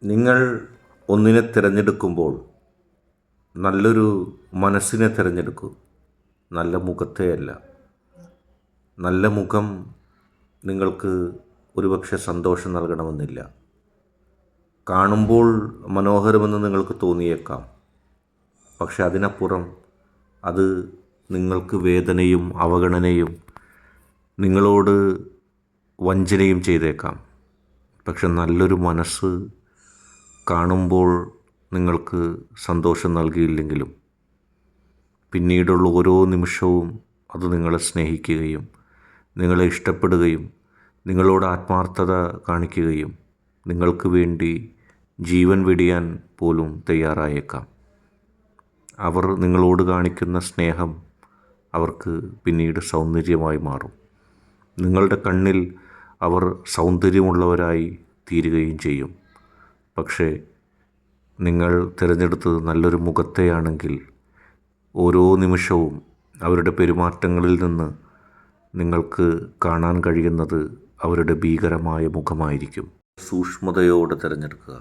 നിങ്ങൾ ഒന്നിനെ തിരഞ്ഞെടുക്കുമ്പോൾ നല്ലൊരു മനസ്സിനെ തിരഞ്ഞെടുക്കൂ, നല്ല മുഖത്തെയല്ല. നല്ല മുഖം നിങ്ങൾക്ക് ഒരുപക്ഷെ സന്തോഷം നൽകണമെന്നില്ല. കാണുമ്പോൾ മനോഹരമെന്ന് നിങ്ങൾക്ക് തോന്നിയേക്കാം, പക്ഷെ അതിനപ്പുറം അത് നിങ്ങൾക്ക് വേദനയും അവഗണനയും നിങ്ങളോട് വഞ്ചനയും ചെയ്തേക്കാം. പക്ഷെ നല്ലൊരു മനസ്സ് കാണുമ്പോൾ നിങ്ങൾക്ക് സന്തോഷം നൽകിയില്ലെങ്കിലും പിന്നീടുള്ള ഓരോ നിമിഷവും അത് നിങ്ങളെ സ്നേഹിക്കുകയും നിങ്ങളെ ഇഷ്ടപ്പെടുകയും നിങ്ങളോട് ആത്മാർത്ഥത കാണിക്കുകയും നിങ്ങൾക്ക് വേണ്ടി ജീവൻ വെടിയാൻ പോലും തയ്യാറായേക്കാം. അവർ നിങ്ങളോട് കാണിക്കുന്ന സ്നേഹം അവർക്ക് പിന്നീട് സൗന്ദര്യമായി മാറും. നിങ്ങളുടെ കണ്ണിൽ അവർ സൗന്ദര്യമുള്ളവരായി തീരുകയും ചെയ്യും. പക്ഷേ നിങ്ങൾ തിരഞ്ഞെടുത്തത് നല്ലൊരു മുഖത്തെയാണെങ്കിൽ ഓരോ നിമിഷവും അവരുടെ പെരുമാറ്റങ്ങളിൽ നിന്ന് നിങ്ങൾക്ക് കാണാൻ കഴിയുന്നത് അവരുടെ ഭീകരമായ മുഖമായിരിക്കും. സൂക്ഷ്മതയോടെ തിരഞ്ഞെടുക്കുക.